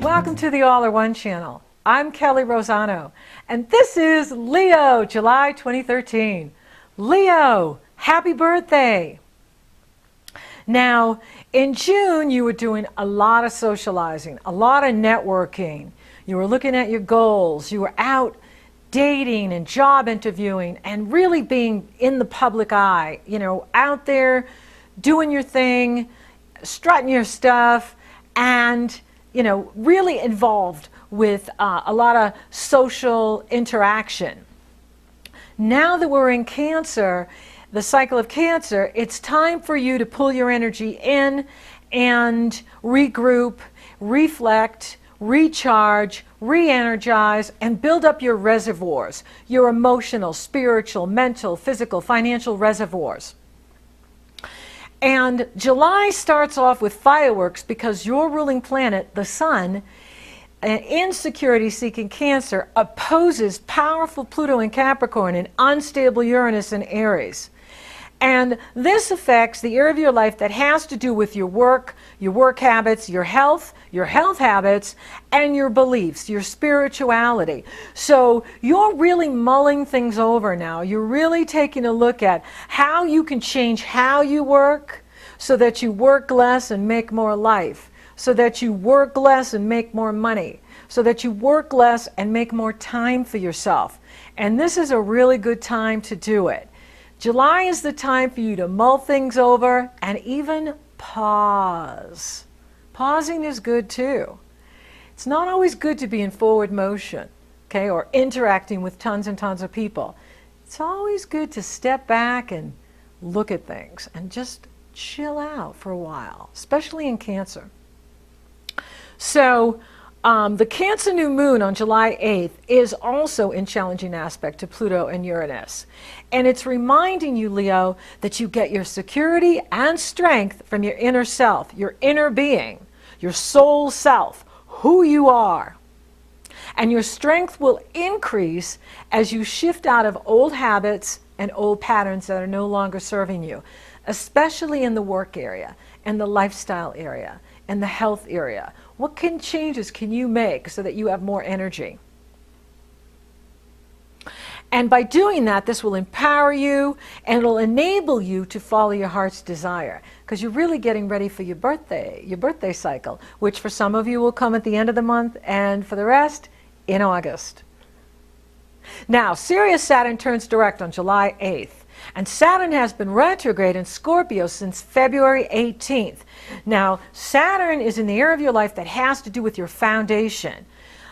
Welcome to the All or One channel. I'm Kelley Rosano, and this is Leo, July 2013. Leo, happy birthday! Now, in June, you were doing a lot of socializing, a lot of networking. You were looking at your goals. You were out dating and job interviewing and really being in the public eye, out there doing your thing, strutting your stuff, and really involved with a lot of social interaction. Now that we're in Cancer, the cycle of Cancer, it's time for you to pull your energy in and regroup, reflect, recharge, re-energize, and build up your reservoirs, your emotional, spiritual, mental, physical, financial reservoirs. And July starts off with fireworks because your ruling planet, the Sun, in security-seeking Cancer, opposes powerful Pluto in Capricorn and unstable Uranus in Aries. And this affects the area of your life that has to do with your work habits, your health habits, and your beliefs, your spirituality. So you're really mulling things over now. You're really taking a look at how you can change how you work so that you work less and make more life, so that you work less and make more money, so that you work less and make more time for yourself. And this is a really good time to do it. July is the time for you to mull things over and even pause. Pausing is good too. It's not always good to be in forward motion, okay, or interacting with tons and tons of people. It's always good to step back and look at things and just chill out for a while, especially in Cancer. So the Cancer new moon on July 8th is also in challenging aspect to Pluto and Uranus. And it's reminding you, Leo, that you get your security and strength from your inner self, your inner being, your soul self, who you are. And your strength will increase as you shift out of old habits and old patterns that are no longer serving you, especially in the work area and the lifestyle area and the health area. What changes can you make so that you have more energy? And by doing that, this will empower you and it'll enable you to follow your heart's desire, because you're really getting ready for your birthday cycle, which for some of you will come at the end of the month and for the rest in August. Now, Sirius Saturn turns direct on July 8th. And Saturn has been retrograde in Scorpio since February 18th. Now, Saturn is in the area of your life that has to do with your foundation,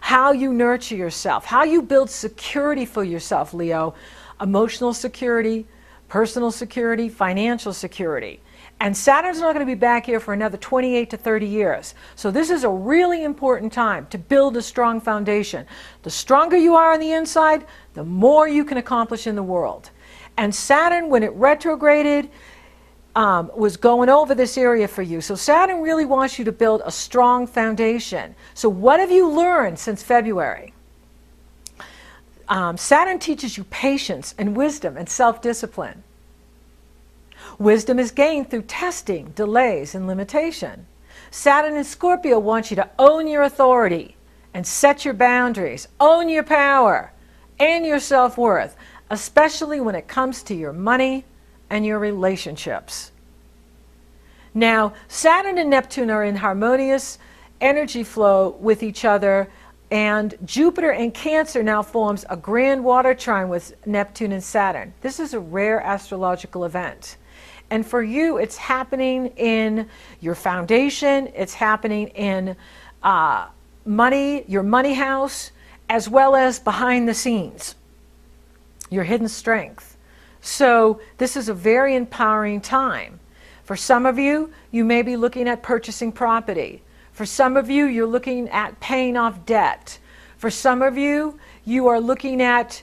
how you nurture yourself, how you build security for yourself, Leo. Emotional security, personal security, financial security. And Saturn's not going to be back here for another 28 to 30 years. So this is a really important time to build a strong foundation. The stronger you are on the inside, the more you can accomplish in the world. And Saturn, when it retrograded, was going over this area for you. So Saturn really wants you to build a strong foundation. So what have you learned since February? Saturn teaches you patience and wisdom and self-discipline. Wisdom is gained through testing, delays, and limitation. Saturn in Scorpio wants you to own your authority and set your boundaries, own your power and your self-worth, especially when it comes to your money and your relationships. Now, Saturn and Neptune are in harmonious energy flow with each other, and Jupiter in Cancer now forms a grand water trine with Neptune and Saturn. This is a rare astrological event. And for you, it's happening in your foundation, it's happening in money, your money house, as well as behind the scenes, your hidden strength. So this is a very empowering time. For some of you, you may be looking at purchasing property. For some of you, you're looking at paying off debt. For some of you, you are looking at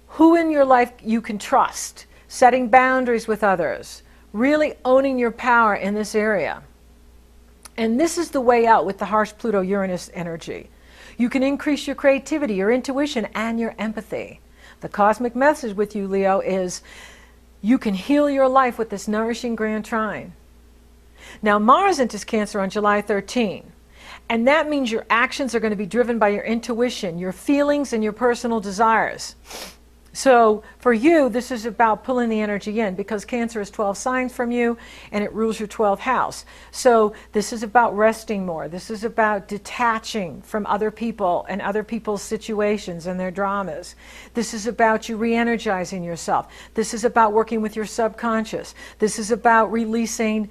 who in your life you can trust, setting boundaries with others, really owning your power in this area. And this is the way out with the harsh Pluto-Uranus energy. You can increase your creativity, your intuition, and your empathy. The cosmic message with you, Leo, is you can heal your life with this nourishing grand trine. Now, Mars enters Cancer on July 13. And that means your actions are going to be driven by your intuition, your feelings, and your personal desires. So for you, this is about pulling the energy in, because Cancer is 12 signs from you and it rules your 12th house. So this is about resting more. This is about detaching from other people and other people's situations and their dramas. This is about you re-energizing yourself. This is about working with your subconscious. This is about releasing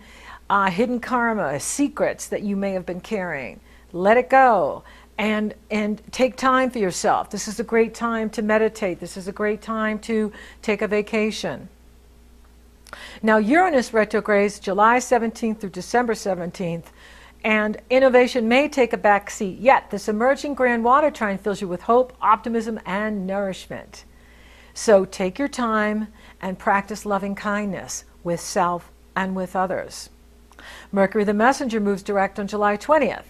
hidden karma, secrets that you may have been carrying. Let it go. And take time for yourself. This is a great time to meditate. This is a great time to take a vacation. Now, Uranus retrogrades July 17th through December 17th, and innovation may take a back seat. Yet, this emerging grand water trine fills you with hope, optimism, and nourishment. So take your time and practice loving kindness with self and with others. Mercury the Messenger moves direct on July 20th.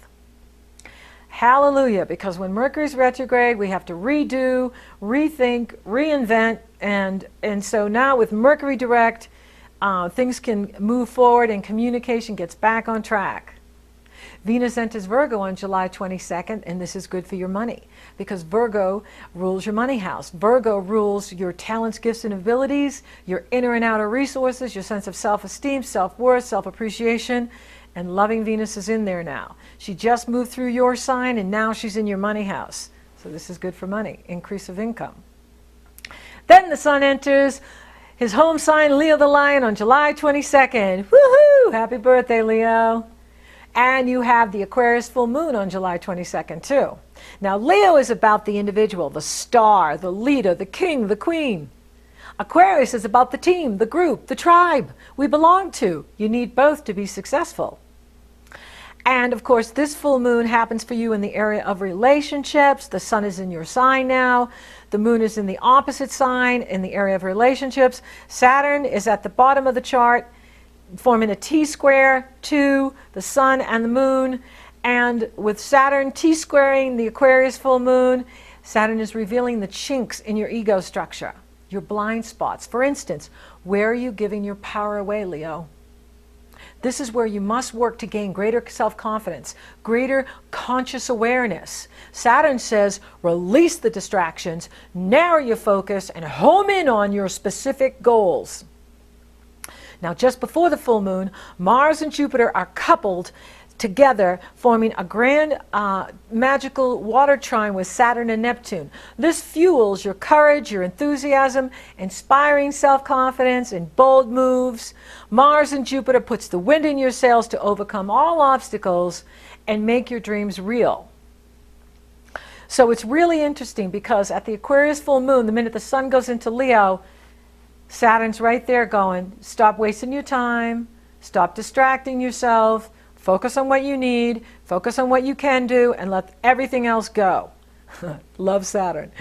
Hallelujah, because when Mercury's retrograde, we have to redo, rethink, reinvent, and so now with Mercury direct, things can move forward and communication gets back on track. Venus enters Virgo on July 22nd, and this is good for your money, because Virgo rules your money house. Virgo rules your talents, gifts, and abilities, your inner and outer resources, your sense of self-esteem, self-worth, self-appreciation, and loving Venus is in there now. She just moved through your sign, and now she's in your money house. So this is good for money, increase of income. Then the Sun enters his home sign, Leo the Lion, on July 22nd. Woohoo! Happy birthday, Leo. And you have the Aquarius full moon on July 22nd, too. Now, Leo is about the individual, the star, the leader, the king, the queen. Aquarius is about the team, the group, the tribe we belong to. You need both to be successful. And of course, this full moon happens for you in the area of relationships. The sun is in your sign now. The moon is in the opposite sign in the area of relationships. Saturn is at the bottom of the chart, forming a T-square to the sun and the moon. And with Saturn T-squaring the Aquarius full moon, Saturn is revealing the chinks in your ego structure, your blind spots. For instance, where are you giving your power away, Leo? This is where you must work to gain greater self-confidence, greater conscious awareness. Saturn says, release the distractions, narrow your focus, and home in on your specific goals. Now, just before the full moon, Mars and Jupiter are coupled together, forming a grand magical water trine with Saturn and Neptune. This fuels your courage, your enthusiasm, inspiring self-confidence, and bold moves. Mars and Jupiter puts the wind in your sails to overcome all obstacles and make your dreams real. So it's really interesting, because at the Aquarius full moon, the minute the sun goes into Leo, Saturn's right there going, stop wasting your time, stop distracting yourself, focus on what you need, focus on what you can do, and let everything else go. Love Saturn.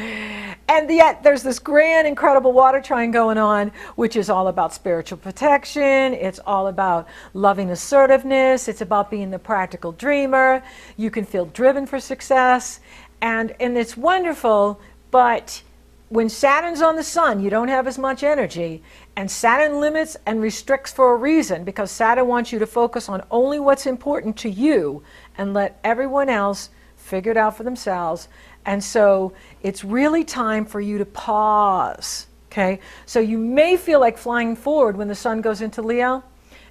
And yet there's this grand, incredible water trine going on, which is all about spiritual protection. It's all about loving assertiveness. It's about being the practical dreamer. You can feel driven for success. And it's wonderful, but when Saturn's on the sun, you don't have as much energy, and Saturn limits and restricts for a reason, because Saturn wants you to focus on only what's important to you and let everyone else figure it out for themselves. And so it's really time for you to pause, okay? So you may feel like flying forward when the sun goes into Leo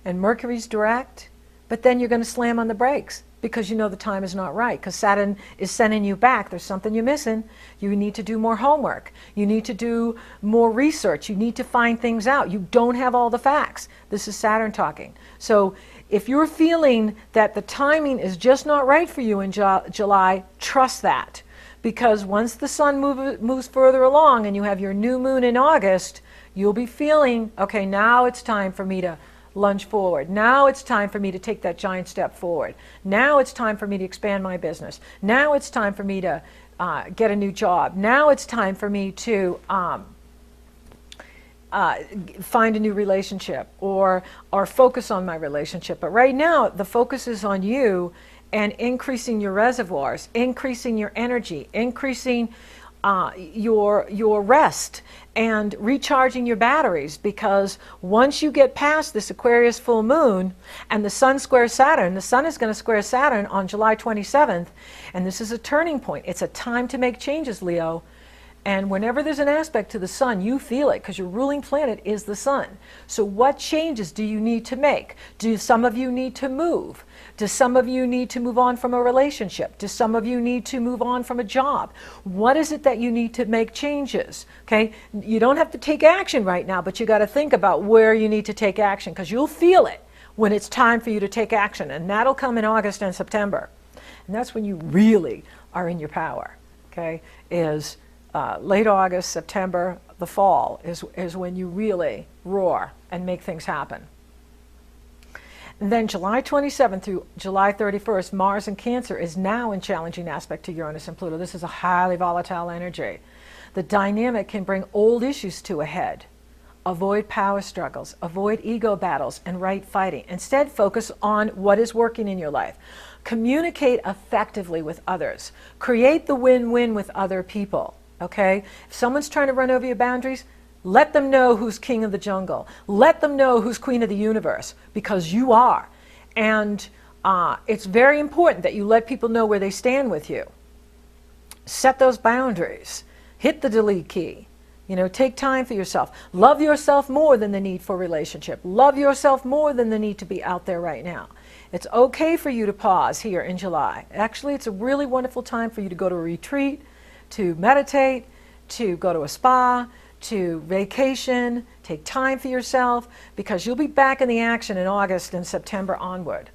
and Mercury's direct, but then you're going to slam on the brakes, because you know the time is not right, because Saturn is sending you back. There's something you're missing. You need to do more homework. You need to do more research. You need to find things out. You don't have all the facts. This is Saturn talking. So if you're feeling that the timing is just not right for you in July, trust that. Because once the sun moves further along and you have your new moon in August, you'll be feeling, okay, now it's time for me to lunge forward. Now it's time for me to take that giant step forward. Now it's time for me to expand my business. Now it's time for me to get a new job. Now it's time for me to find a new relationship or focus on my relationship. But right now, the focus is on you and increasing your reservoirs, increasing your energy, increasing your rest, and recharging your batteries, because once you get past this Aquarius full moon and the sun squares Saturn, the sun is going to square Saturn on July 27th, and this is a turning point. It's a time to make changes, Leo. And whenever there's an aspect to the sun, you feel it, because your ruling planet is the sun. So what changes do you need to make? Do some of you need to move? Do some of you need to move on from a relationship? Do some of you need to move on from a job? What is it that you need to make changes? Okay, you don't have to take action right now, but you got to think about where you need to take action, because you'll feel it when it's time for you to take action, and that'll come in August and September. And that's when you really are in your power. Okay, is late August, September, the fall is when you really roar and make things happen. And then July 27th through July 31st, Mars in Cancer is now in challenging aspect to Uranus and Pluto. This is a highly volatile energy. The dynamic can bring old issues to a head. Avoid power struggles, avoid ego battles and right fighting. Instead, focus on what is working in your life. Communicate effectively with others. Create the win-win with other people. Okay? If someone's trying to run over your boundaries, let them know who's king of the jungle. Let them know who's queen of the universe, because you are. And it's very important that you let people know where they stand with you. Set those boundaries. Hit the delete key. You know, take time for yourself. Love yourself more than the need for a relationship. Love yourself more than the need to be out there right now. It's okay for you to pause here in July. Actually, it's a really wonderful time for you to go to a retreat, to meditate, to go to a spa, to vacation, take time for yourself, because you'll be back in the action in August and September onward.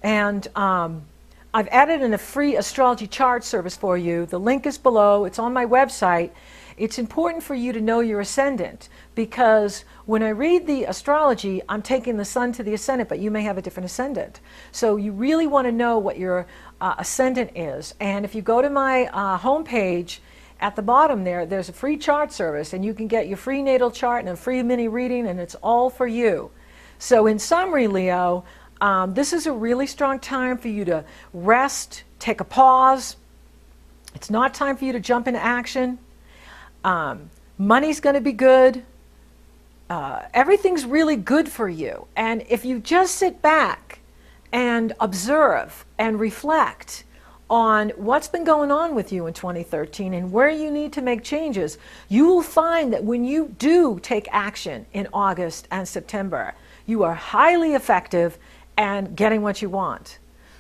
And I've added in a free astrology chart service for you. The link is below. It's on my website. It's important for you to know your ascendant, because when I read the astrology, I'm taking the sun to the ascendant, but you may have a different ascendant. So you really want to know what your ascendant is. And if you go to my homepage, at the bottom there's a free chart service, and you can get your free natal chart and a free mini reading, and it's all for you. So in summary, Leo, this is a really strong time for you to rest, take a pause. It's not time for you to jump into action. Money's going to be good. Everything's really good for you. And if you just sit back and observe and reflect on what's been going on with you in 2013 and where you need to make changes, you will find that when you do take action in August and September, you are highly effective and getting what you want.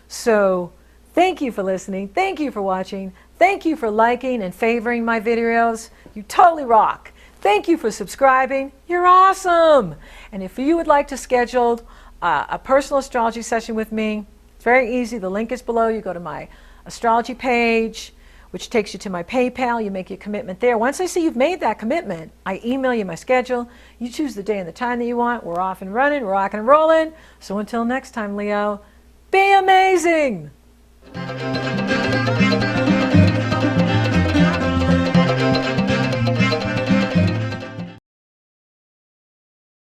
So thank you for listening. Thank you for watching. Thank you for liking and favoring my videos. You totally rock. Thank you for subscribing. You're awesome. And if you would like to schedule a personal astrology session with me, it's very easy. The link is below. You go to my astrology page, which takes you to my PayPal. You make your commitment there. Once I see you've made that commitment, I email you my schedule. You choose the day and the time that you want. We're off and running. We're rocking and rolling. So until next time, Leo, be amazing.